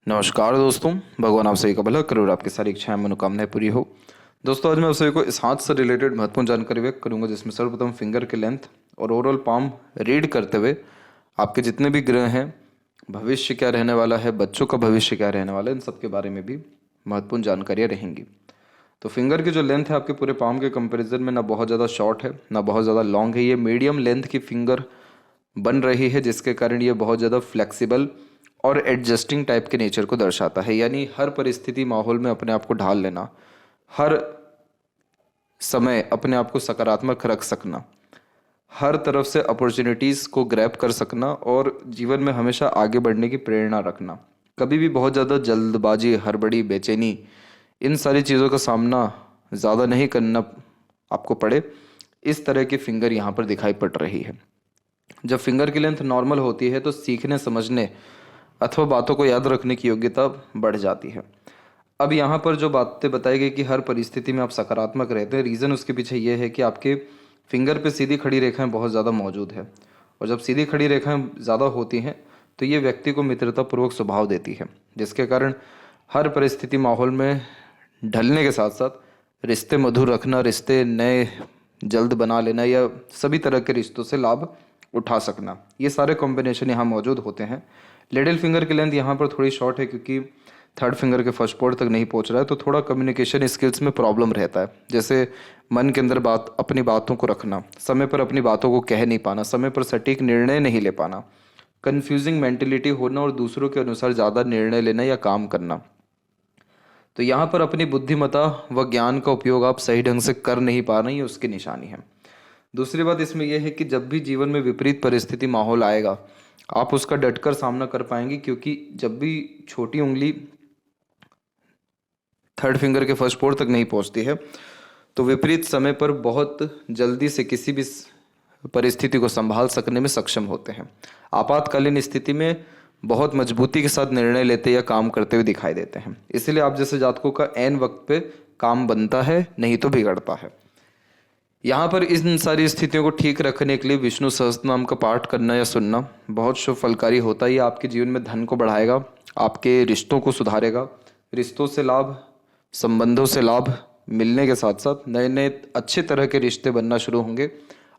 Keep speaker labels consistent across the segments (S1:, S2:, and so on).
S1: नमस्कार दोस्तों, भगवान आप सभी का भला करे और आपकी सारी इच्छाएं मनोकामनाएं पूरी हो। दोस्तों, आज मैं आप सभी को इस हाथ से रिलेटेड महत्वपूर्ण जानकारी व्यक्त करूंगा, जिसमें सर्वप्रथम फिंगर के लेंथ और ओवरऑल पाम रीड करते हुए आपके जितने भी ग्रह हैं, भविष्य क्या रहने वाला है, बच्चों का भविष्य क्या रहने वाला है, इन सब के बारे में भी महत्वपूर्ण जानकारियाँ रहेंगी। तो फिंगर की जो लेंथ है आपके पूरे पाम के कंपेरिजन में ना बहुत ज़्यादा शॉर्ट है ना बहुत ज़्यादा लॉन्ग है। ये मीडियम लेंथ की फिंगर बन रही है, जिसके कारण ये बहुत ज़्यादा फ्लेक्सिबल और एडजस्टिंग टाइप के नेचर को दर्शाता है। यानी हर परिस्थिति माहौल में अपने आप को ढाल लेना, हर समय अपने आप को सकारात्मक रख सकना, हर तरफ से अपॉर्चुनिटीज़ को ग्रैब कर सकना और जीवन में हमेशा आगे बढ़ने की प्रेरणा रखना। कभी भी बहुत ज़्यादा जल्दबाजी, हड़बड़ी, बेचैनी, इन सारी चीज़ों का सामना ज़्यादा नहीं करना आपको पड़े, इस तरह की फिंगर यहाँ पर दिखाई पड़ रही है। जब फिंगर की लेंथ नॉर्मल होती है तो सीखने, समझने अथवा बातों को याद रखने की योग्यता बढ़ जाती है। अब यहाँ पर जो बातें बताई गई कि हर परिस्थिति में आप सकारात्मक रहते हैं, रीज़न उसके पीछे ये है कि आपके फिंगर पे सीधी खड़ी रेखाएं बहुत ज़्यादा मौजूद है। और जब सीधी खड़ी रेखाएं ज़्यादा होती हैं तो ये व्यक्ति को मित्रतापूर्वक स्वभाव देती है, जिसके कारण हर परिस्थिति माहौल में ढलने के साथ साथ रिश्ते मधुर रखना, रिश्ते नए जल्द बना लेना या सभी तरह के रिश्तों से लाभ उठा सकना, ये सारे कॉम्बिनेशन यहाँ मौजूद होते हैं। लिटिल फिंगर की लेंथ यहाँ पर थोड़ी शॉर्ट है क्योंकि थर्ड फिंगर के फर्स्ट पोर्ट तक नहीं पहुँच रहा है, तो थोड़ा कम्युनिकेशन स्किल्स में प्रॉब्लम रहता है। जैसे मन के अंदर अपनी बातों को रखना, समय पर अपनी बातों को कह नहीं पाना, समय पर सटीक निर्णय नहीं ले पाना, कन्फ्यूजिंग मेंटेलिटी होना और दूसरों के अनुसार ज़्यादा निर्णय लेना या काम करना। तो यहाँ पर अपनी बुद्धिमत्ता व ज्ञान का उपयोग आप सही ढंग से कर नहीं पा रहे, ये उसकी निशानी है। दूसरी बात इसमें यह है कि जब भी जीवन में विपरीत परिस्थिति माहौल आएगा, आप उसका डटकर सामना कर पाएंगे, क्योंकि जब भी छोटी उंगली थर्ड फिंगर के फर्स्ट पोर तक नहीं पहुंचती है तो विपरीत समय पर बहुत जल्दी से किसी भी परिस्थिति को संभाल सकने में सक्षम होते हैं। आपातकालीन स्थिति में बहुत मजबूती के साथ निर्णय लेते या काम करते हुए दिखाई देते हैं। इसलिए आप जैसे जातकों का ऐन वक्त पे काम बनता है, नहीं तो बिगड़ता है। यहाँ पर इन सारी स्थितियों को ठीक रखने के लिए विष्णु सहस्त्रनाम का पाठ करना या सुनना बहुत शुभ फलकारी होता है। ये आपके जीवन में धन को बढ़ाएगा, आपके रिश्तों को सुधारेगा, रिश्तों से लाभ, संबंधों से लाभ मिलने के साथ साथ नए नए अच्छे तरह के रिश्ते बनना शुरू होंगे।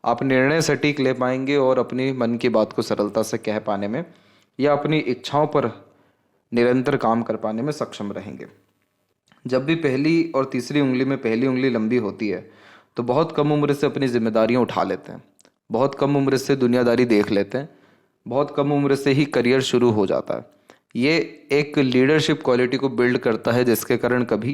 S1: आप निर्णय सटीक ले पाएंगे और अपनी मन की बात को सरलता से कह पाने में या अपनी इच्छाओं पर निरंतर काम कर पाने में सक्षम रहेंगे। जब भी पहली और तीसरी उंगली में पहली उंगली लंबी होती है तो बहुत कम उम्र से अपनी जिम्मेदारियां उठा लेते हैं, बहुत कम उम्र से दुनियादारी देख लेते हैं, बहुत कम उम्र से ही करियर शुरू हो जाता है। ये एक लीडरशिप क्वालिटी को बिल्ड करता है, जिसके कारण कभी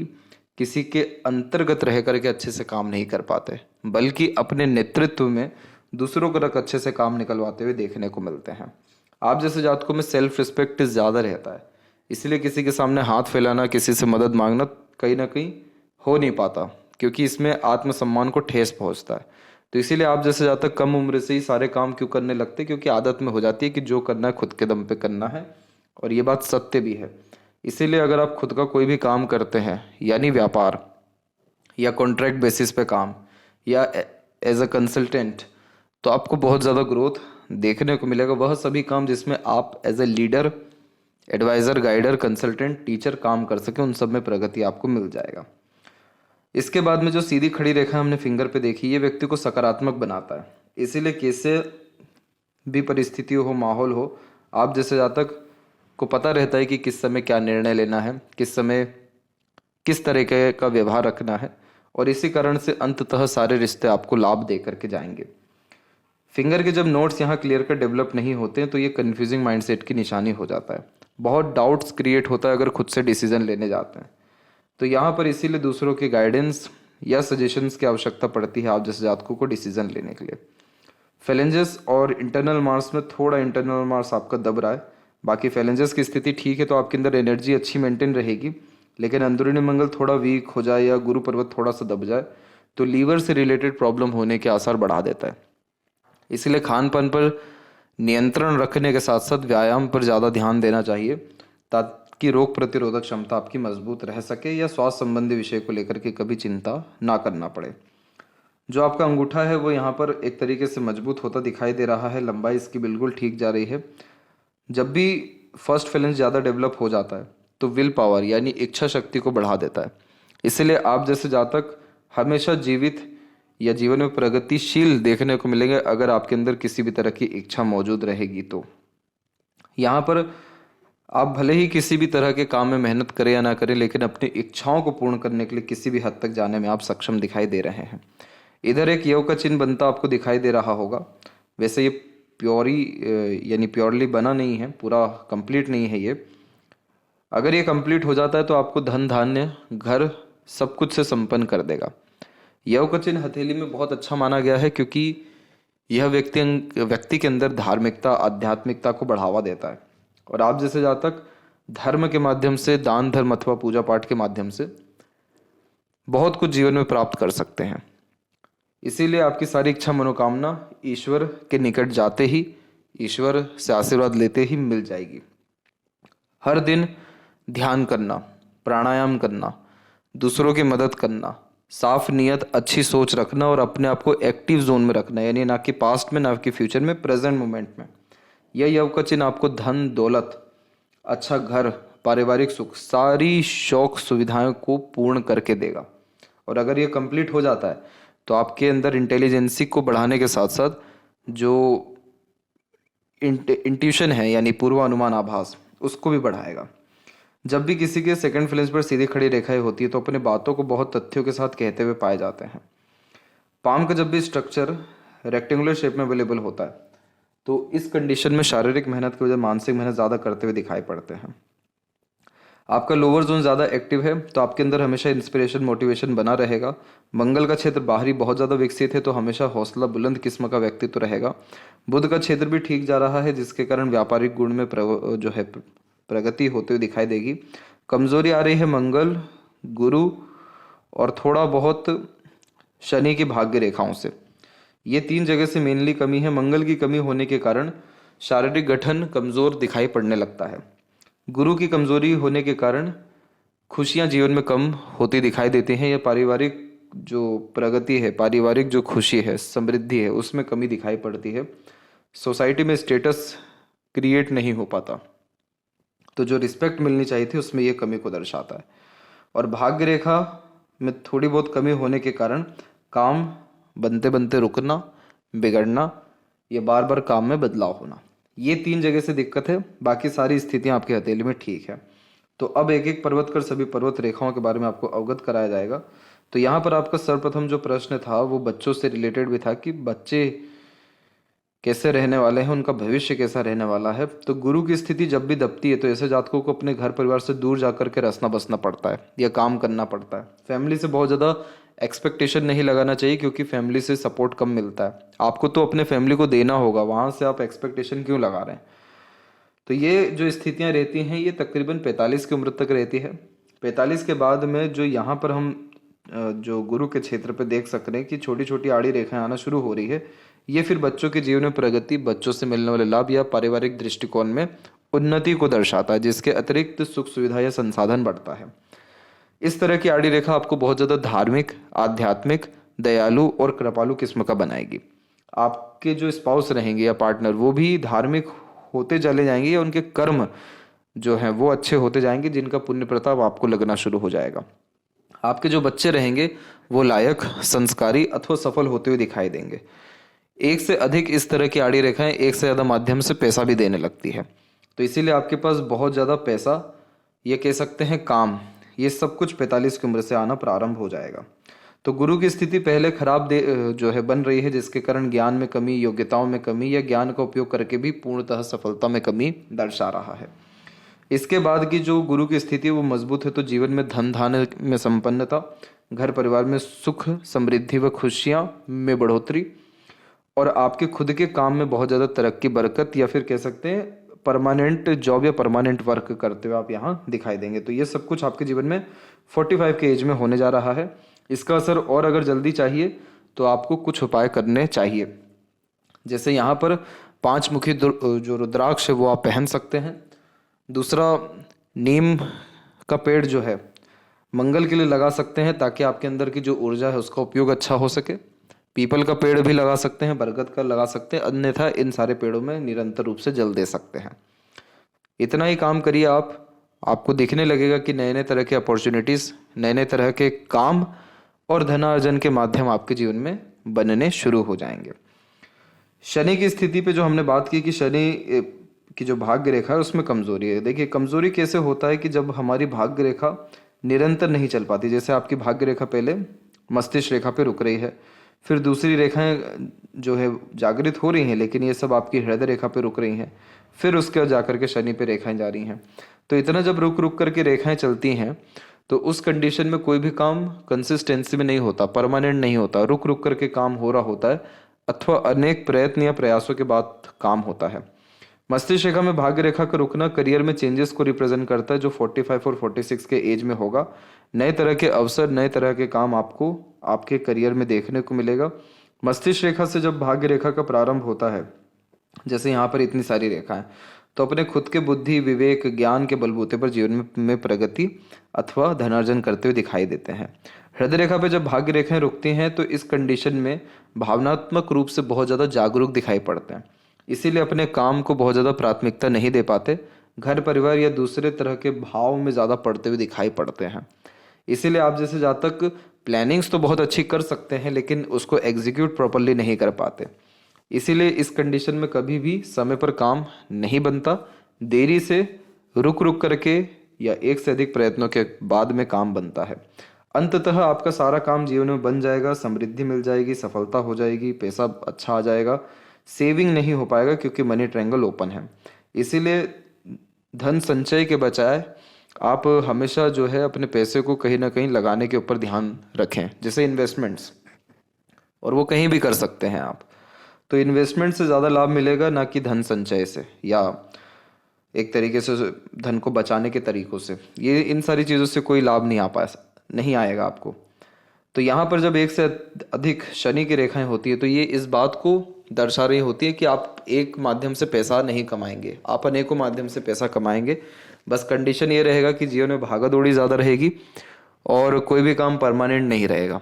S1: किसी के अंतर्गत रह करके अच्छे से काम नहीं कर पाते, बल्कि अपने नेतृत्व में दूसरों को रख अच्छे से काम निकलवाते हुए देखने को मिलते हैं। आप जैसे जातकों में सेल्फ रिस्पेक्ट ज़्यादा रहता है, इसलिए किसी के सामने हाथ फैलाना, किसी से मदद मांगना कहीं ना कहीं हो नहीं पाता, क्योंकि इसमें आत्मसम्मान को ठेस पहुंचता है। तो इसीलिए आप जैसे जातक कम उम्र से ही सारे काम क्यों करने लगते, क्योंकि आदत में हो जाती है कि जो करना है खुद के दम पे करना है, और ये बात सत्य भी है। इसीलिए अगर आप खुद का कोई भी काम करते हैं, यानी व्यापार या कॉन्ट्रैक्ट बेसिस पे काम या एज अ कंसल्टेंट, तो आपको बहुत ज़्यादा ग्रोथ देखने को मिलेगा। वह सभी काम जिसमें आप as a leader, adviser, guider, consultant, teacher काम कर सकें, उन सब में प्रगति आपको मिल जाएगा। इसके बाद में जो सीधी खड़ी रेखा हमने फिंगर पे देखी, ये व्यक्ति को सकारात्मक बनाता है। इसीलिए कैसे भी परिस्थिति हो, माहौल हो, आप जैसे जातक को पता रहता है कि किस समय क्या निर्णय लेना है, किस समय किस तरीके का व्यवहार रखना है, और इसी कारण से अंततः सारे रिश्ते आपको लाभ दे करके जाएंगे। फिंगर के जब नोट्स यहाँ क्लियर कर डेवलप नहीं होते हैं तो ये कन्फ्यूजिंग माइंडसेट की निशानी हो जाता है। बहुत डाउट्स क्रिएट होता है अगर खुद से डिसीजन लेने जाते हैं। तो यहाँ पर इसीलिए दूसरों के गाइडेंस या सजेशंस की आवश्यकता पड़ती है आप जैसे जातकों को डिसीजन लेने के लिए। फैलेंजेस और इंटरनल मार्स में थोड़ा इंटरनल मार्स आपका दब रहा है, बाकी फैलेंजेस की स्थिति ठीक है तो आपके अंदर एनर्जी अच्छी मेंटेन रहेगी। लेकिन अंदरूनी मंगल थोड़ा वीक हो जाए या गुरु पर्वत थोड़ा सा दब जाए तो लीवर से रिलेटेड प्रॉब्लम होने के आसार बढ़ा देता है। इसलिए खान पान पर नियंत्रण रखने के साथ साथ व्यायाम पर ज़्यादा ध्यान देना चाहिए, ताकि रोग प्रतिरोधक क्षमता आपकी मजबूत रह सके या स्वास्थ्य संबंधी विषय को लेकर के कभी चिंता ना करना पड़े। जो आपका अंगूठा है वो यहाँ पर एक तरीके से मजबूत होता दिखाई दे रहा है, लंबाई इसकी बिल्कुल ठीक जा रही है। जब भी फर्स्ट फैलेंज ज़्यादा डेवलप हो जाता है तो विल पावर यानी इच्छा शक्ति को बढ़ा देता है। इसलिए आप जैसे जातक हमेशा जीवित या जीवन में प्रगतिशील देखने को मिलेंगे अगर आपके अंदर किसी भी तरह की इच्छा मौजूद रहेगी। तो यहाँ पर आप भले ही किसी भी तरह के काम में मेहनत करें या ना करें, लेकिन अपनी इच्छाओं को पूर्ण करने के लिए किसी भी हद तक जाने में आप सक्षम दिखाई दे रहे हैं। इधर एक योग का चिन्ह बनता आपको दिखाई दे रहा होगा। वैसे ये यानी प्योरली बना नहीं है, पूरा कंप्लीट नहीं है ये। अगर ये कंप्लीट हो जाता है तो आपको धन धान्य घर सब कुछ से संपन्न कर देगा। योग का चिन्ह हथेली में बहुत अच्छा माना गया है क्योंकि यह व्यक्ति के अंदर धार्मिकता आध्यात्मिकता को बढ़ावा देता है। और आप जैसे जातक धर्म के माध्यम से, दान धर्म अथवा पूजा पाठ के माध्यम से बहुत कुछ जीवन में प्राप्त कर सकते हैं। इसीलिए आपकी सारी इच्छा मनोकामना ईश्वर के निकट जाते ही, ईश्वर से आशीर्वाद लेते ही मिल जाएगी। हर दिन ध्यान करना, प्राणायाम करना, दूसरों की मदद करना, साफ नियत, अच्छी सोच रखना और अपने आप को एक्टिव जोन में रखना, यानी ना कि पास्ट में ना कि फ्यूचर में, प्रेजेंट मोमेंट में। यह योग का चिन्ह आपको धन दौलत, अच्छा घर, पारिवारिक सुख, सारी शौक सुविधाओं को पूर्ण करके देगा। और अगर ये कंप्लीट हो जाता है तो आपके अंदर इंटेलिजेंसी को बढ़ाने के साथ साथ जो इंट्यूशन है यानी पूर्वानुमान आभास, उसको भी बढ़ाएगा। जब भी किसी के सेकंड फ्लेंस पर सीधी खड़ी रेखाएं होती है तो अपने बातों को बहुत तथ्यों के साथ कहते हुए पाए जाते हैं। पाम का जब भी स्ट्रक्चर रेक्टेंगुलर शेप में अवेलेबल होता है तो इस कंडीशन में शारीरिक मेहनत की वजह मानसिक मेहनत ज़्यादा करते हुए दिखाई पड़ते हैं। आपका लोअर जोन ज़्यादा एक्टिव है तो आपके अंदर हमेशा इंस्पिरेशन मोटिवेशन बना रहेगा। मंगल का क्षेत्र बाहरी बहुत ज़्यादा विकसित है तो हमेशा हौसला बुलंद किस्म का व्यक्तित्व रहेगा। बुध का क्षेत्र भी ठीक जा रहा है जिसके कारण व्यापारिक गुण में प्रगति होते हुए दिखाई देगी। कमजोरी आ रही है मंगल, गुरु और थोड़ा बहुत शनि की भाग्य रेखाओं से। ये 3 जगह से मेनली कमी है। मंगल की कमी होने के कारण शारीरिक गठन कमजोर दिखाई पड़ने लगता है। गुरु की कमजोरी होने के कारण खुशियां जीवन में कम होती दिखाई देती हैं। या पारिवारिक जो प्रगति है, पारिवारिक जो खुशी है, समृद्धि है, उसमें कमी दिखाई पड़ती है। सोसाइटी में स्टेटस क्रिएट नहीं हो पाता, तो जो रिस्पेक्ट मिलनी चाहिए थी उसमें ये कमी को दर्शाता है। और भाग्य रेखा में थोड़ी बहुत कमी होने के कारण काम बनते बनते रुकना, बिगड़ना या बार बार काम में बदलाव होना, ये 3 जगह से दिक्कत है। बाकी सारी स्थितियां आपकी हथेली में ठीक है। तो अब एक एक पर्वत कर सभी पर्वत रेखाओं के बारे में आपको अवगत कराया जाएगा। तो यहाँ पर आपका सर्वप्रथम जो प्रश्न था वो बच्चों से रिलेटेड भी था कि बच्चे कैसे रहने वाले हैं, उनका भविष्य कैसा रहने वाला है। तो गुरु की स्थिति जब भी दबती है तो ऐसे जातकों को अपने घर परिवार से दूर जाकर के रसना बसना पड़ता है या काम करना पड़ता है। फैमिली से बहुत ज़्यादा एक्सपेक्टेशन नहीं लगाना चाहिए क्योंकि फैमिली से सपोर्ट कम मिलता है। आपको तो अपने फैमिली को देना होगा, वहाँ से आप एक्सपेक्टेशन क्यों लगा रहे हैं। तो ये जो स्थितियाँ रहती हैं ये तकरीबन 45 की उम्र तक रहती है। 45 के बाद में जो यहाँ पर हम जो गुरु के क्षेत्र पे देख सकते हैं कि छोटी छोटी आड़ी रेखाएं आना शुरू हो रही है, ये फिर बच्चों के जीवन में प्रगति, बच्चों से मिलने वाले लाभ या पारिवारिक दृष्टिकोण में उन्नति को दर्शाता है, जिसके अतिरिक्त सुख सुविधा या संसाधन बढ़ता है। इस तरह की आड़ी रेखा आपको बहुत ज़्यादा धार्मिक, आध्यात्मिक, दयालु और कृपालु किस्म का बनाएगी। आपके जो स्पाउस रहेंगे या पार्टनर वो भी धार्मिक होते चले जाएंगे या उनके कर्म जो हैं वो अच्छे होते जाएंगे, जिनका पुण्य प्रताप आपको लगना शुरू हो जाएगा। आपके जो बच्चे रहेंगे वो लायक, संस्कारी अथवा सफल होते हुए दिखाई देंगे। एक से अधिक इस तरह की आड़ी रेखाएं एक से ज़्यादा माध्यम से पैसा भी देने लगती है। तो इसीलिए आपके पास बहुत ज़्यादा पैसा, ये कह सकते हैं काम, ये सब कुछ 45 की उम्र से आना प्रारंभ हो जाएगा। तो गुरु की स्थिति पहले खराब जो है बन रही है, जिसके कारण ज्ञान में कमी, योग्यताओं में कमी या ज्ञान का उपयोग करके भी पूर्णतः सफलता में कमी दर्शा रहा है। इसके बाद की जो गुरु की स्थिति वो मजबूत है तो जीवन में धन धान्य में संपन्नता, घर परिवार में सुख समृद्धि व खुशियाँ में बढ़ोतरी और आपके खुद के काम में बहुत ज़्यादा तरक्की, बरकत या फिर कह सकते हैं परमानेंट जॉब या परमानेंट वर्क करते हुए आप यहाँ दिखाई देंगे। तो ये सब कुछ आपके जीवन में 45 के एज में होने जा रहा है। इसका असर और अगर जल्दी चाहिए तो आपको कुछ उपाय करने चाहिए। जैसे यहाँ पर 5 मुखी जो रुद्राक्ष है वो आप पहन सकते हैं। दूसरा, नीम का पेड़ जो है मंगल के लिए लगा सकते हैं ताकि आपके अंदर की जो ऊर्जा है उसका उपयोग अच्छा हो सके। पीपल का पेड़ भी लगा सकते हैं, बरगद का लगा सकते हैं, अन्यथा इन सारे पेड़ों में निरंतर रूप से जल दे सकते हैं। इतना ही काम करिए आप आपको दिखने लगेगा कि नए नए तरह के अपॉर्चुनिटीज़, नए नए तरह के काम और धनार्जन के माध्यम आपके जीवन में बनने शुरू हो जाएंगे। शनि की स्थिति पे जो हमने बात की कि शनि की जो भाग्य रेखा है उसमें कमजोरी है। देखिए कमजोरी कैसे होता है कि जब हमारी भाग्य रेखा निरंतर नहीं चल पाती। जैसे आपकी भाग्य रेखा पहले मस्तिष्क रेखा पे रुक रही है, फिर दूसरी रेखाएं जो है जागृत हो रही हैं, लेकिन ये सब आपकी हृदय रेखा पे रुक रही हैं, फिर उसके बाद जाकर के शनि पे रेखाएं जा रही हैं। तो इतना जब रुक रुक करके रेखाएं चलती हैं तो उस कंडीशन में कोई भी काम कंसिस्टेंसी में नहीं होता, परमानेंट नहीं होता, रुक रुक करके काम हो रहा होता है, अथवा अनेक प्रयत्न या प्रयासों के बाद काम होता है। मस्तिष्क रेखा में भाग्य रेखा का रुकना करियर में चेंजेस को रिप्रेजेंट करता है, जो 45 और 46 के एज में होगा। नए तरह के अवसर, नए तरह के काम आपको आपके करियर में देखने को मिलेगा। मस्तिष्क रेखा से जब भाग्य रेखा का प्रारंभ होता है, जैसे यहाँ पर इतनी सारी रेखाएं, तो अपने खुद के बुद्धि, विवेक, ज्ञान के बलबूते पर जीवन में प्रगति अथवा धनार्जन करते हुए दिखाई देते हैं। हृदय रेखा पे जब भाग्य रेखाएं रुकती हैं तो इस कंडीशन में भावनात्मक रूप से बहुत ज़्यादा जागरूक दिखाई पड़ते हैं, इसीलिए अपने काम को बहुत ज़्यादा प्राथमिकता नहीं दे पाते, घर परिवार या दूसरे तरह के भाव में ज़्यादा पड़ते हुए दिखाई पड़ते हैं। इसीलिए आप जैसे जातक प्लानिंग्स तो बहुत अच्छी कर सकते हैं लेकिन उसको एग्जीक्यूट प्रॉपरली नहीं कर पाते। इसीलिए इस कंडीशन में कभी भी समय पर काम नहीं बनता, देरी से, रुक रुक करके या एक से अधिक प्रयत्नों के बाद में काम बनता है। अंततः आपका सारा काम जीवन में बन जाएगा, समृद्धि मिल जाएगी, सफलता हो जाएगी, पैसा अच्छा आ जाएगा, सेविंग नहीं हो पाएगा क्योंकि मनी ट्रायंगल ओपन है। इसीलिए धन संचय के बजाय आप हमेशा जो है अपने पैसे को कहीं ना कहीं लगाने के ऊपर ध्यान रखें, जैसे इन्वेस्टमेंट्स, और वो कहीं भी कर सकते हैं आप। तो इन्वेस्टमेंट से ज़्यादा लाभ मिलेगा ना कि धन संचय से या एक तरीके से धन को बचाने के तरीकों से। ये इन सारी चीज़ों से कोई लाभ नहीं आएगा आपको। तो यहाँ पर जब एक से अधिक शनि की रेखाएं होती है तो ये इस बात को दर्शा रही होती है कि आप एक माध्यम से पैसा नहीं कमाएंगे, आप अनेकों माध्यम से पैसा कमाएंगे। बस कंडीशन ये रहेगा कि जीवन में भागा दौड़ी ज़्यादा रहेगी और कोई भी काम परमानेंट नहीं रहेगा।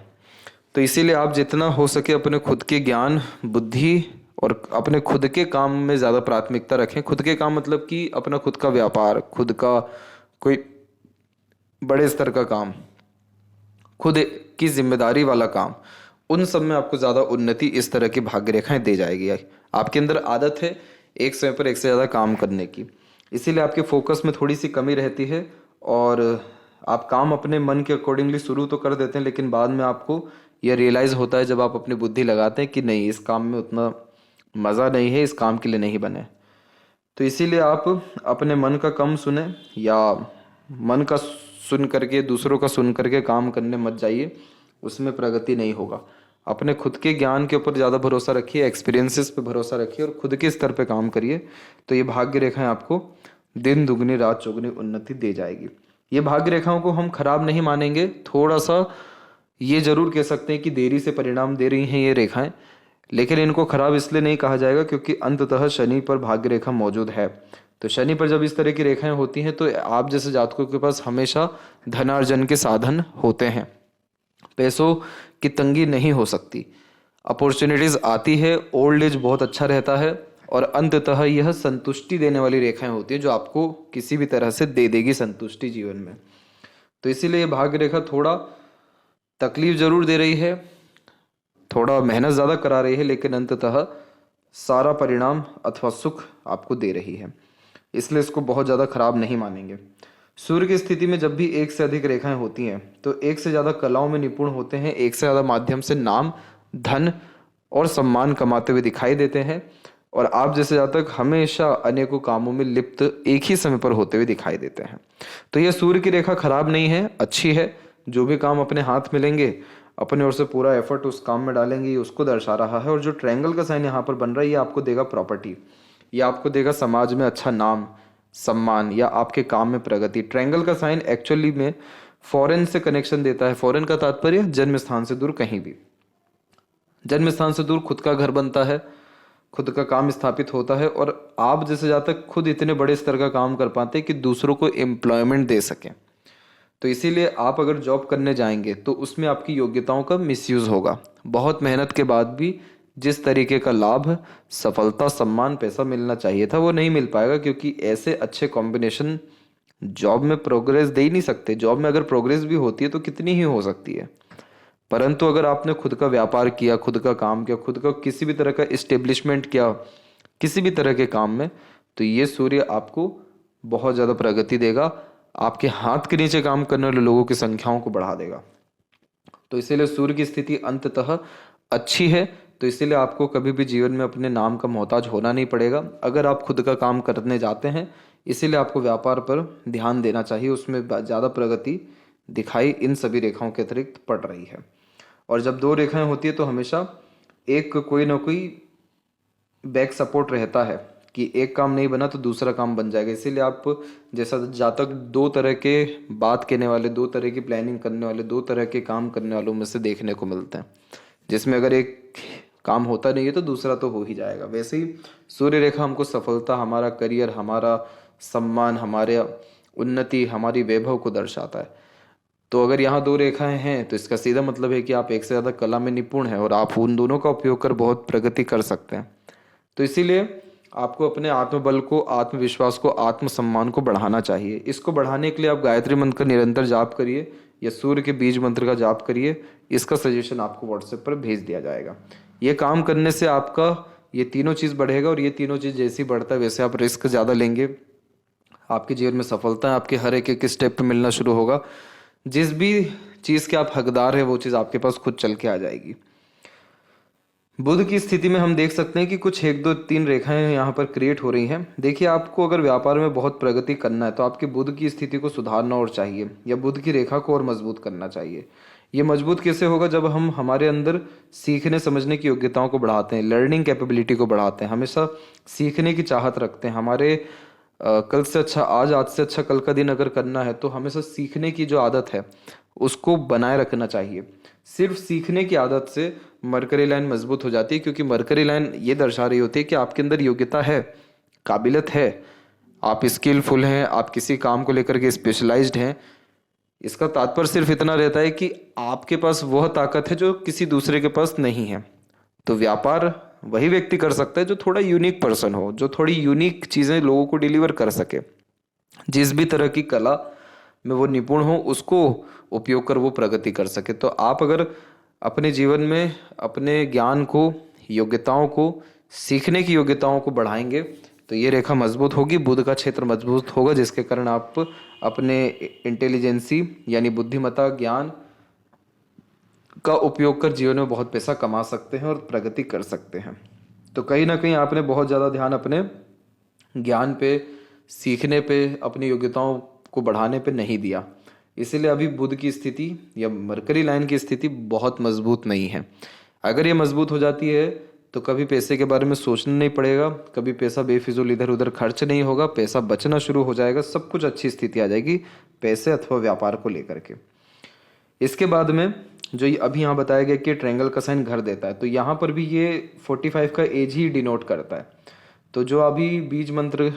S1: तो इसीलिए आप जितना हो सके अपने खुद के ज्ञान, बुद्धि और अपने खुद के काम में ज़्यादा प्राथमिकता रखें। खुद के काम मतलब कि अपना खुद का व्यापार, खुद का कोई बड़े स्तर का काम, खुद की जिम्मेदारी वाला काम, उन सब में आपको ज़्यादा उन्नति इस तरह की भाग्य रेखाएं दे जाएगी। आपके अंदर आदत है एक समय पर एक से ज़्यादा काम करने की, इसीलिए आपके फोकस में थोड़ी सी कमी रहती है और आप काम अपने मन के अकॉर्डिंगली शुरू तो कर देते हैं, लेकिन बाद में आपको यह रियलाइज़ होता है जब आप अपनी बुद्धि लगाते हैं कि नहीं, इस काम में उतना मज़ा नहीं है, इस काम के लिए नहीं बने। तो इसीलिए आप अपने मन का कम सुने या मन का सुन करके, दूसरों का सुन करके काम करने मत जाइए, उसमें प्रगति नहीं होगा। अपने खुद के ज्ञान के ऊपर ज़्यादा भरोसा रखिए, एक्सपीरियंसेस पे भरोसा रखिए और खुद के स्तर पे काम करिए। तो ये भाग्य रेखाएं आपको दिन दुगनी रात चौगुनी उन्नति दे जाएगी। ये भाग्य रेखाओं को हम खराब नहीं मानेंगे, थोड़ा सा ये जरूर कह सकते हैं कि देरी से परिणाम दे रही हैं ये रेखाएं, लेकिन इनको खराब इसलिए नहीं कहा जाएगा क्योंकि अंततः शनि पर भाग्य रेखा मौजूद है। तो शनि पर जब इस तरह की रेखाएं होती हैं तो आप जैसे जातकों के पास हमेशा धनार्जन के साधन होते हैं, पैसों की तंगी नहीं हो सकती, अपॉर्चुनिटीज आती है, ओल्ड एज बहुत अच्छा रहता है और अंततः यह संतुष्टि देने वाली रेखाएं होती हैं जो आपको किसी भी तरह से दे देगी संतुष्टि जीवन में। तो इसीलिए भाग्य रेखा थोड़ा तकलीफ जरूर दे रही है, थोड़ा मेहनत ज़्यादा करा रही है, लेकिन अंततः सारा परिणाम अथवा सुख आपको दे रही है, इसलिए इसको बहुत ज़्यादा खराब नहीं मानेंगे। सूर्य की स्थिति में जब भी एक से अधिक रेखाएं होती हैं तो एक से ज़्यादा कलाओं में निपुण होते हैं, एक से ज़्यादा माध्यम से नाम, धन और सम्मान कमाते हुए दिखाई देते हैं और आप जैसे जातक हमेशा अनेकों कामों में लिप्त एक ही समय पर होते हुए दिखाई देते हैं। तो यह सूर्य की रेखा खराब नहीं है, अच्छी है। जो भी काम अपने हाथ में लेंगे, अपने ओर से पूरा एफर्ट उस काम में डालेंगे, ये उसको दर्शा रहा है। और जो ट्रायंगल का साइन यहाँ पर बन रहा है ये आपको देगा प्रॉपर्टी, ये आपको देगा समाज में अच्छा नाम, सम्मान या आपके काम में प्रगति। ट्रायंगल का साइन एक्चुअली में फॉरेन से कनेक्शन देता है। फॉरेन का तात्पर्य जन्म स्थान से दूर, कहीं भी जन्म स्थान से दूर खुद का घर बनता है, खुद का काम स्थापित होता है और आप जैसे जातक खुद इतने बड़े स्तर का काम कर पाते हैं कि दूसरों को एम्प्लॉयमेंट दे सकें। तो इसीलिए आप अगर जॉब करने जाएंगे तो उसमें आपकी योग्यताओं का मिसयूज होगा। बहुत मेहनत के बाद भी जिस तरीके का लाभ, सफलता, सम्मान, पैसा मिलना चाहिए था वो नहीं मिल पाएगा, क्योंकि ऐसे अच्छे कॉम्बिनेशन जॉब में प्रोग्रेस दे ही नहीं सकते। जॉब में अगर प्रोग्रेस भी होती है तो कितनी ही हो सकती है। परंतु अगर आपने खुद का व्यापार किया, खुद का काम किया, खुद का किसी भी तरह का इस्टेब्लिशमेंट किया किसी भी तरह के काम में, तो ये सूर्य आपको बहुत ज़्यादा प्रगति देगा, आपके हाथ के नीचे काम करने वाले लोगों की संख्याओं को बढ़ा देगा। तो इसीलिए सूर्य की स्थिति अंततः अच्छी है। तो इसीलिए आपको कभी भी जीवन में अपने नाम का मोहताज होना नहीं पड़ेगा अगर आप खुद का काम करने जाते हैं। इसीलिए आपको व्यापार पर ध्यान देना चाहिए, उसमें ज़्यादा प्रगति दिखाई इन सभी रेखाओं के अतिरिक्त पड़ रही है। और जब दो रेखाएं होती है तो हमेशा एक कोई ना कोई बैक सपोर्ट रहता है कि एक काम नहीं बना तो दूसरा काम बन जाएगा। इसीलिए आप जैसा जातक दो तरह के बात कहने वाले, दो तरह की प्लानिंग करने वाले, दो तरह के काम करने वालों में से देखने को मिलते हैं, जिसमें अगर एक काम होता नहीं है तो दूसरा तो हो ही जाएगा। वैसे ही सूर्य रेखा हमको सफलता, हमारा करियर, हमारा सम्मान, हमारे उन्नति, हमारी वैभव को दर्शाता है। तो अगर यहाँ दो रेखाएं हैं तो इसका सीधा मतलब है कि आप एक से ज़्यादा कला में निपुण हैं और आप उन दोनों का उपयोग कर बहुत प्रगति कर सकते हैं। तो इसीलिए आपको अपने आत्मबल को, आत्मविश्वास को, आत्मसम्मान को बढ़ाना चाहिए। इसको बढ़ाने के लिए आप गायत्री मंत्र का निरंतर जाप करिए या सूर्य के बीज मंत्र का जाप करिए। इसका सजेशन आपको व्हाट्सएप पर भेज दिया जाएगा। ये काम करने से आपका ये तीनों चीज़ बढ़ेगा और ये तीनों चीज़ जैसी बढ़ता है वैसे आप रिस्क ज़्यादा लेंगे, आपके जीवन में सफलता आपके हर एक एक स्टेप पे मिलना शुरू होगा। जिस भी चीज़ के आप हकदार हैं वो चीज़ आपके पास खुद चल के आ जाएगी। बुध की स्थिति में हम देख सकते हैं कि कुछ 1 2 3 रेखाएं यहाँ पर क्रिएट हो रही हैं। देखिए, आपको अगर व्यापार में बहुत प्रगति करना है तो आपके बुध की स्थिति को सुधारना और चाहिए, या बुध की रेखा को और मजबूत करना चाहिए। ये मजबूत कैसे होगा? जब हम हमारे अंदर सीखने समझने की योग्यताओं को बढ़ाते हैं, लर्निंग कैपेबिलिटी को बढ़ाते हैं, हमेशा सीखने की चाहत रखते हैं। हमारे कल से अच्छा आज से अच्छा कल का दिन अगर करना है तो हमेशा सीखने की जो आदत है उसको बनाए रखना चाहिए। सिर्फ सीखने की आदत से मरकरी लाइन मजबूत हो जाती है, क्योंकि मरकरी लाइन ये दर्शा रही होती है कि आपके अंदर योग्यता है, काबिलियत है, आप स्किलफुल हैं, आप किसी काम को लेकर के स्पेशलाइज्ड हैं। इसका तात्पर्य सिर्फ इतना रहता है कि आपके पास वह ताकत है जो किसी दूसरे के पास नहीं है। तो व्यापार वही व्यक्ति कर सकता है जो थोड़ा यूनिक पर्सन हो, जो थोड़ी यूनिक चीज़ें लोगों को डिलीवर कर सके। जिस भी तरह की कला में वो निपुण हो उसको उपयोग कर वो प्रगति कर सके। तो आप अगर अपने जीवन में अपने ज्ञान को, योग्यताओं को, सीखने की योग्यताओं को बढ़ाएंगे तो ये रेखा मजबूत होगी, बुध का क्षेत्र मजबूत होगा, जिसके कारण आप अपने इंटेलिजेंसी यानी बुद्धिमत्ता, ज्ञान का उपयोग कर जीवन में बहुत पैसा कमा सकते हैं और प्रगति कर सकते हैं। तो कहीं ना कहीं आपने बहुत ज़्यादा ध्यान अपने ज्ञान पे, सीखने पे, अपनी योग्यताओं को बढ़ाने पे नहीं दिया। इसीलिए अभी बुध की स्थिति या मरकरी लाइन की स्थिति बहुत मजबूत नहीं है। अगर ये मजबूत हो जाती है तो कभी पैसे के बारे में सोचना नहीं पड़ेगा, कभी पैसा बेफिजूल इधर उधर खर्च नहीं होगा, पैसा बचना शुरू हो जाएगा, सब कुछ अच्छी स्थिति आ जाएगी पैसे अथवा व्यापार को लेकर के। इसके बाद में जो ये अभी यहाँ बताया गया कि ट्रायंगल का साइन घर देता है, तो यहाँ पर भी ये 45 का एज ही डिनोट करता है। तो जो अभी बीज मंत्र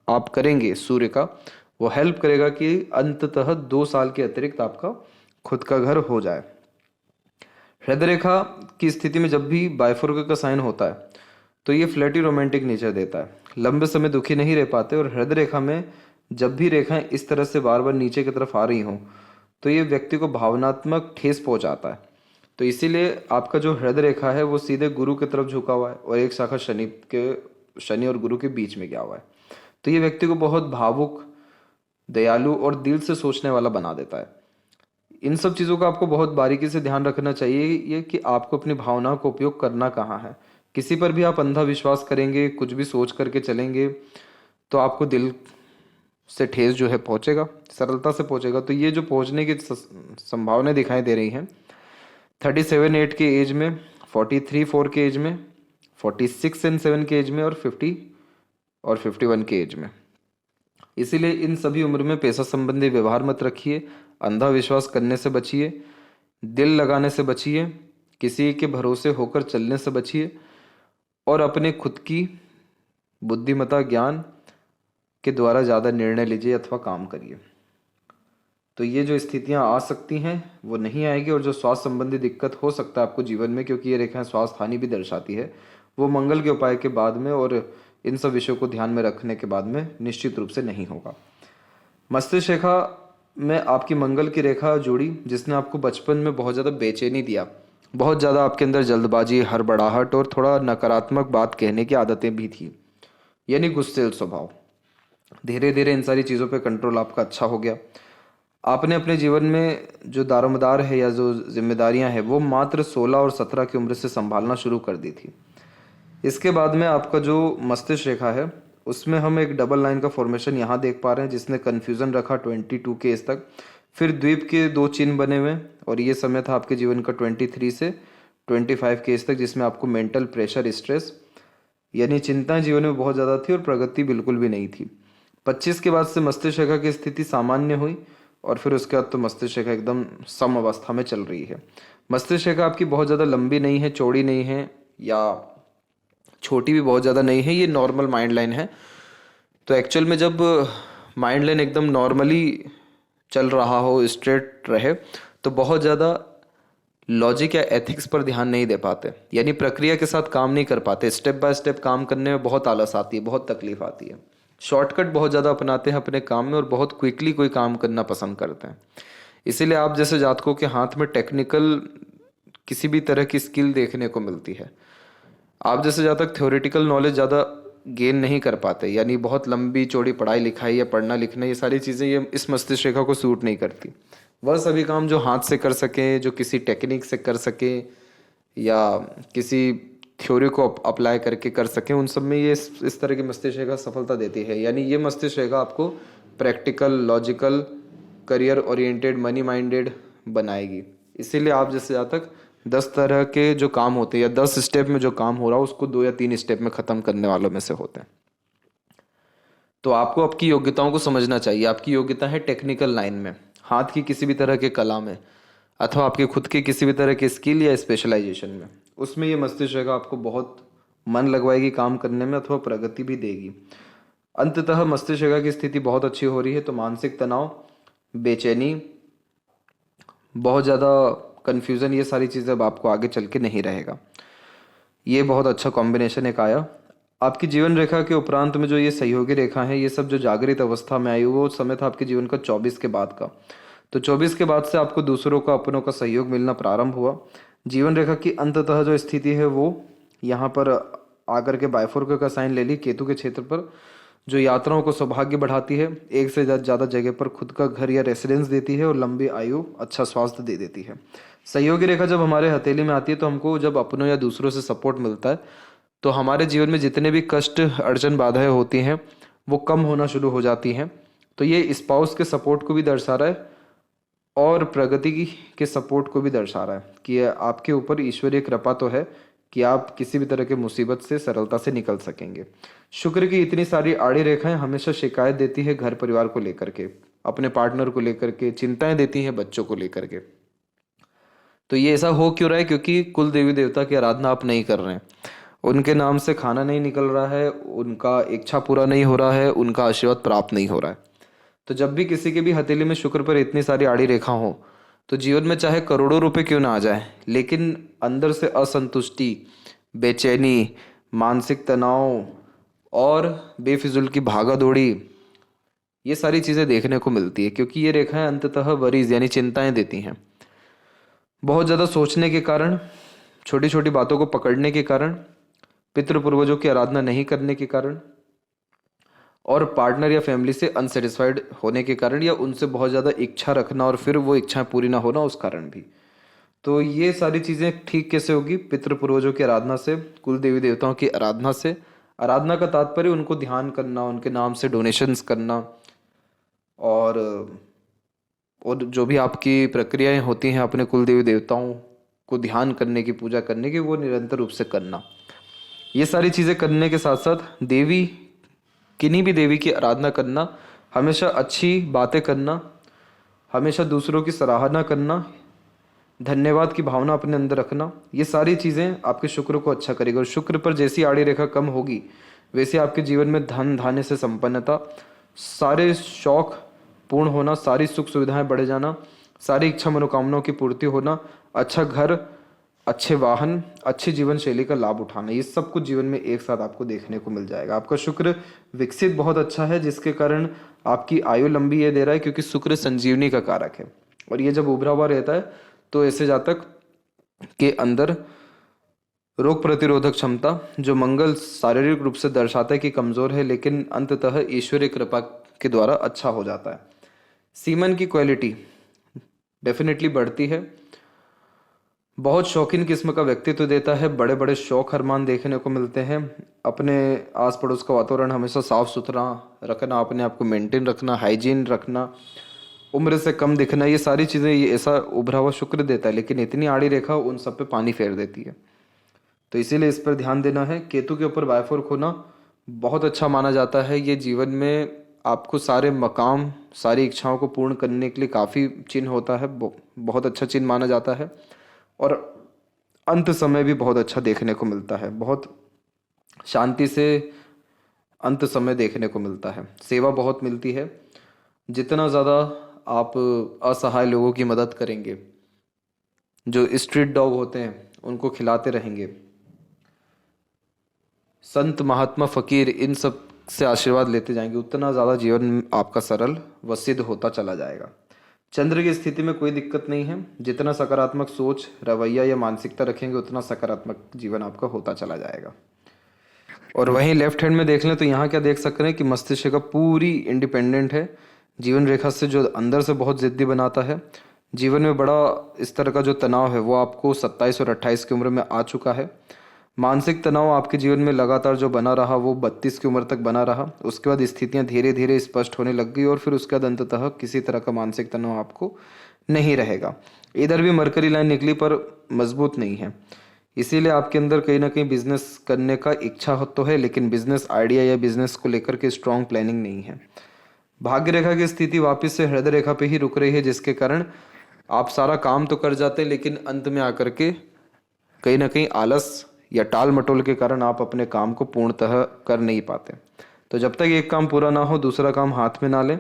S1: आप करेंगे सूर्य का, वो हेल्प करेगा कि अंततः 2 साल के अतिरिक्त आपका खुद का घर हो जाए। हृदय रेखा की स्थिति में जब भी बाइफोर्क का साइन होता है तो ये फ्लर्टी रोमांटिक नेचर देता है, लंबे समय दुखी नहीं रह पाते। और हृदय रेखा में जब भी रेखाएं इस तरह से बार बार नीचे की तरफ आ रही हों तो ये व्यक्ति को भावनात्मक ठेस पहुंचाता है। तो इसीलिए आपका जो हृदय रेखा है वो सीधे गुरु की तरफ झुका हुआ है और एक शाखा शनि और गुरु के बीच में गया हुआ है। तो ये व्यक्ति को बहुत भावुक, दयालु और दिल से सोचने वाला बना देता है। इन सब चीज़ों का आपको बहुत बारीकी से ध्यान रखना चाहिए, ये कि आपको अपनी भावनाओं का उपयोग करना कहाँ है। किसी पर भी आप अंधा विश्वास करेंगे, कुछ भी सोच करके चलेंगे तो आपको दिल से ठेस जो है पहुंचेगा, सरलता से पहुंचेगा। तो ये जो पहुंचने की संभावनाएं दिखाई दे रही हैं 37-8 के एज में, 43-4 के एज में, 46-7 के एज में और 50 और 51 के एज में। इसीलिए इन सभी उम्र में पैसा संबंधी व्यवहार मत रखिए, अंधा विश्वास करने से बचिए, दिल लगाने से बचिए, किसी के भरोसे होकर चलने से बचिए और अपने खुद की बुद्धिमत्ता, ज्ञान के द्वारा ज़्यादा निर्णय लीजिए अथवा काम करिए। तो ये जो स्थितियां आ सकती हैं वो नहीं आएगी। और जो स्वास्थ्य संबंधी दिक्कत हो सकता है आपको जीवन में, क्योंकि ये रेखाएं स्वास्थ्य हानि भी दर्शाती है, वो मंगल के उपाय के बाद में और इन सब विषयों को ध्यान में रखने के बाद में निश्चित रूप से नहीं होगा। मस्तिष्क रेखा में आपकी मंगल की रेखा जुड़ी, जिसने आपको बचपन में बहुत ज़्यादा बेचैनी दिया। बहुत ज़्यादा आपके अंदर जल्दबाजी, हड़बड़ाहट और थोड़ा नकारात्मक बात कहने की आदतें भी थी, यानी गुस्सैल स्वभाव। धीरे धीरे इन सारी चीज़ों पे कंट्रोल आपका अच्छा हो गया। आपने अपने जीवन में जो दारोमदार है या जो जिम्मेदारियां हैं वो मात्र 16 और 17 की उम्र से संभालना शुरू कर दी थी। इसके बाद में आपका जो मस्तिष्क रेखा है उसमें हम एक डबल लाइन का फॉर्मेशन यहाँ देख पा रहे हैं, जिसने कन्फ्यूज़न रखा 22 के एज तक। फिर द्वीप के 2 चिन्ह बने हुए, और ये समय था आपके जीवन का 23 से 25 के एज तक, जिसमें आपको मेंटल प्रेशर, स्ट्रेस यानी चिंताएं जीवन में बहुत ज़्यादा थी और प्रगति बिल्कुल भी नहीं थी। 25 के बाद से मस्तिष्क रेखा की स्थिति सामान्य हुई, और फिर उसके बाद तो मस्तिष्क रेखा एकदम सम अवस्था में चल रही है। मस्तिष्क रेखा आपकी बहुत ज़्यादा लंबी नहीं है, चौड़ी नहीं है, या छोटी भी बहुत ज़्यादा नहीं है, ये नॉर्मल माइंड लाइन है। तो एक्चुअल में जब माइंड लाइन एकदम नॉर्मली चल रहा हो, स्ट्रेट रहे, तो बहुत ज़्यादा लॉजिक या एथिक्स पर ध्यान नहीं दे पाते, यानी प्रक्रिया के साथ काम नहीं कर पाते। स्टेप बाय स्टेप काम करने में बहुत आलस आती है, बहुत तकलीफ आती है। शॉर्टकट बहुत ज़्यादा अपनाते हैं अपने काम में, और बहुत क्विकली कोई काम करना पसंद करते हैं। इसीलिए आप जैसे जातकों के हाथ में टेक्निकल किसी भी तरह की स्किल देखने को मिलती है। आप जैसे जातक थ्योरेटिकल नॉलेज ज़्यादा गेन नहीं कर पाते, यानी बहुत लंबी चौड़ी पढ़ाई लिखाई या पढ़ना लिखना, ये सारी चीज़ें ये इस मस्तिष्क रेखा को सूट नहीं करती। वह सभी काम जो हाथ से कर सके, जो किसी टेक्निक से कर सके या किसी थ्योरी को अप्लाई करके कर सकें, उन सब में ये इस तरह की मस्तिष्क रेखा सफलता देती है। यानी ये मस्तिष्क रेखा आपको practical, logical, career oriented, money minded बनाएगी। इसीलिए आप जैसे जातक 10 तरह के जो काम होते हैं या 10 स्टेप में जो काम हो रहा है उसको 2 या 3 स्टेप में ख़त्म करने वालों में से होते हैं। तो आपको आपकी योग्यताओं को समझना चाहिए। आपकी योग्यता है टेक्निकल लाइन में, हाथ की किसी भी तरह के कला में, अथवा आपके खुद के किसी भी तरह के स्किल या स्पेशलाइजेशन में। उसमें ये मस्तिष्क रेखा आपको बहुत मन लगवाएगी काम करने में, अथवा प्रगति भी देगी। अंततः मस्तिष्क रेखा की स्थिति बहुत अच्छी हो रही है, तो मानसिक तनाव, बेचैनी, बहुत ज़्यादा कन्फ्यूज़न, ये सारी चीज़ें अब आपको आगे चल के नहीं रहेगा। ये बहुत अच्छा कॉम्बिनेशन एक आया। आपकी जीवन रेखा के उपरांत में जो ये सहयोगी रेखा है, ये सब जो जागृत अवस्था में आई, वो समय था आपके जीवन का 24 के बाद का। तो 24 के बाद से आपको दूसरों का, अपनों का सहयोग मिलना प्रारंभ हुआ। जीवन रेखा की अंततः जो स्थिति है वो यहाँ पर आकर के बायफोर्क का साइन ले ली केतु के क्षेत्र पर, जो यात्राओं को सौभाग्य बढ़ाती है, एक से ज़्यादा जगह पर खुद का घर या रेसिडेंस देती है, और लंबी आयु, अच्छा स्वास्थ्य दे देती है। सहयोगी रेखा जब हमारे हथेली में आती है, तो हमको जब अपनों या दूसरों से सपोर्ट मिलता है, तो हमारे जीवन में जितने भी कष्ट, अड़चन, बाधाएं होती हैं वो कम होना शुरू हो जाती हैं। तो ये स्पाउस के सपोर्ट को भी दर्शा रहा है, और प्रगति के सपोर्ट को भी दर्शा रहा है कि आपके ऊपर ईश्वरीय कृपा तो है कि आप किसी भी तरह के मुसीबत से सरलता से निकल सकेंगे। शुक्र की इतनी सारी आड़ी रेखाएं हमेशा शिकायत देती है घर परिवार को लेकर के, अपने पार्टनर को लेकर के, चिंताएं देती हैं बच्चों को लेकर के। तो ये ऐसा हो क्यों रहा है? क्योंकि कुल देवी देवता की आराधना आप नहीं कर रहे हैं, उनके नाम से खाना नहीं निकल रहा है, उनका इच्छा पूरा नहीं हो रहा है, उनका आशीर्वाद प्राप्त नहीं हो रहा है। तो जब भी किसी के भी हथेली में शुक्र पर इतनी सारी आड़ी रेखा हो, तो जीवन में चाहे करोड़ों रुपए क्यों ना आ जाए, लेकिन अंदर से असंतुष्टि, बेचैनी, मानसिक तनाव और बेफिजुल की भागा दौड़ी, ये सारी चीज़ें देखने को मिलती है। क्योंकि ये रेखाएं अंततः वरीज यानी चिंताएं देती हैं। बहुत ज़्यादा सोचने के कारण, छोटी छोटी बातों को पकड़ने के कारण, पितृ पूर्वजों की आराधना नहीं करने के कारण, और पार्टनर या फैमिली से अनसेटिस्फाइड होने के कारण, या उनसे बहुत ज़्यादा इच्छा रखना और फिर वो इच्छाएं पूरी ना होना, उस कारण भी। तो ये सारी चीज़ें ठीक कैसे होगी? पितृ पूर्वजों की आराधना से, कुल देवी देवताओं की आराधना से। आराधना का तात्पर्य उनको ध्यान करना, उनके नाम से डोनेशंस करना, और जो भी आपकी प्रक्रियाएं होती हैं अपने कुल देवी देवताओं को ध्यान करने की, पूजा करने की, वो निरंतर रूप से करना। ये सारी चीज़ें करने के साथ साथ देवी, किन्हीं भी देवी की आराधना करना, हमेशा अच्छी बातें करना, हमेशा दूसरों की सराहना करना, धन्यवाद की भावना अपने अंदर रखना, ये सारी चीज़ें आपके शुक्र को अच्छा करेगी। और शुक्र पर जैसी आड़ी रेखा कम होगी, वैसे आपके जीवन में धन धान्य से संपन्नता, सारे शौक पूर्ण होना, सारी सुख सुविधाएं बढ़ जाना, सारी इच्छा मनोकामनाओं की पूर्ति होना, अच्छा घर, अच्छे वाहन, अच्छी जीवन शैली का लाभ उठाना, ये सब कुछ जीवन में एक साथ आपको देखने को मिल जाएगा। आपका शुक्र विकसित बहुत अच्छा है, जिसके कारण आपकी आयु लंबी ये दे रहा है क्योंकि शुक्र संजीवनी का कारक है, और ये जब उभरा हुआ रहता है तो ऐसे जातक के अंदर रोग प्रतिरोधक क्षमता, जो मंगल शारीरिक रूप से दर्शाता है कि कमजोर है, लेकिन अंततः ईश्वरीय कृपा के द्वारा अच्छा हो जाता है। सीमन की क्वालिटी डेफिनेटली बढ़ती है। बहुत शौकीन किस्म का व्यक्तित्व देता है। बड़े बड़े शौक अरमान देखने को मिलते हैं। अपने आस पड़ोस का वातावरण हमेशा साफ सुथरा रखना, अपने आप को मेंटेन रखना, हाइजीन रखना, उम्र से कम दिखना, ये सारी चीज़ें ये ऐसा उभरा हुआ शुक्र देता है। लेकिन इतनी आड़ी रेखा उन सब पे पानी फेर देती है, तो इसीलिए इस पर ध्यान देना है। केतु के ऊपर बायफोर्क होना बहुत अच्छा माना जाता है। ये जीवन में आपको सारे मकाम, सारी इच्छाओं को पूर्ण करने के लिए काफ़ी चिन्ह होता है, बहुत अच्छा चिन्ह माना जाता है। और अंत समय भी बहुत अच्छा देखने को मिलता है, बहुत शांति से अंत समय देखने को मिलता है। सेवा बहुत मिलती है। जितना ज़्यादा आप असहाय लोगों की मदद करेंगे, जो स्ट्रीट डॉग होते हैं उनको खिलाते रहेंगे, संत महात्मा फकीर इन सब से आशीर्वाद लेते जाएंगे, उतना ज़्यादा जीवन आपका सरल व सिद्ध होता चला जाएगा। चंद्र की स्थिति में कोई दिक्कत नहीं है। जितना सकारात्मक सोच, रवैया या मानसिकता रखेंगे उतना सकारात्मक जीवन आपका होता चला जाएगा। और वहीं लेफ्ट हैंड में देख लें तो यहाँ क्या देख सकते हैं कि मस्तिष्क का पूरी इंडिपेंडेंट है। जीवन रेखा से जो अंदर से बहुत जिद्दी बनाता है। जीवन में बड़ा इस तरह का जो तनाव है वो आपको 27 और 28 की उम्र में आ चुका है। मानसिक तनाव आपके जीवन में लगातार जो बना रहा वो 32 की उम्र तक बना रहा। उसके बाद स्थितियां धीरे धीरे स्पष्ट होने लग गई और फिर उसके बाद अंततः किसी तरह का मानसिक तनाव आपको नहीं रहेगा। इधर भी मरकरी लाइन निकली पर मजबूत नहीं है, इसीलिए आपके अंदर कहीं ना कहीं बिजनेस करने का इच्छा हो तो है, लेकिन बिजनेस आइडिया या बिजनेस को लेकर के स्ट्रॉन्ग प्लानिंग नहीं है। भाग्य रेखा की स्थिति वापस से हृदय रेखा पे ही रुक रही है, जिसके कारण आप सारा काम तो कर जाते हैं लेकिन अंत में आकर के कहीं ना कहीं आलस या टाल मटोल के कारण आप अपने काम को पूर्णतः कर नहीं पाते। तो जब तक एक काम पूरा ना हो दूसरा काम हाथ में ना लें,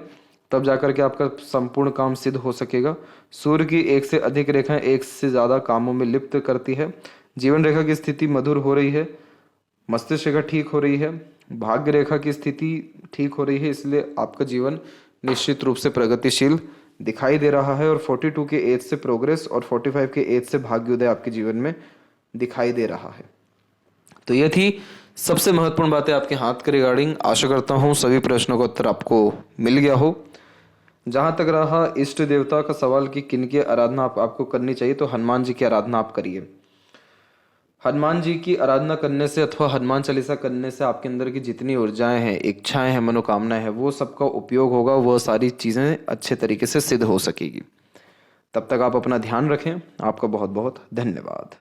S1: तब जाकर के आपका संपूर्ण काम सिद्ध हो सकेगा। सूर्य की एक से अधिक रेखाएं एक से ज़्यादा कामों में लिप्त करती है। जीवन रेखा की स्थिति मधुर हो रही है, मस्तिष्क रेखा ठीक हो रही है, भाग्य रेखा की स्थिति ठीक हो रही है, इसलिए आपका जीवन निश्चित रूप से प्रगतिशील दिखाई दे रहा है। और 42 के एज से प्रोग्रेस और 45 के एज से भाग्योदय आपके जीवन में दिखाई दे रहा है। तो ये थी सबसे महत्वपूर्ण बातें आपके हाथ के रिगार्डिंग। आशा करता हूँ सभी प्रश्नों का उत्तर आपको मिल गया हो। जहाँ तक रहा इष्ट देवता का सवाल कि किन की आराधना आपको करनी चाहिए, तो हनुमान जी की आराधना आप करिए। हनुमान जी की आराधना करने से अथवा हनुमान चालीसा करने से आपके अंदर की जितनी ऊर्जाएं हैं, इच्छाएं हैं, मनोकामनाएं हैं, वो सबका उपयोग होगा, वो सारी चीज़ें अच्छे तरीके से सिद्ध हो सकेगी। तब तक आप अपना ध्यान रखें। आपका बहुत बहुत धन्यवाद।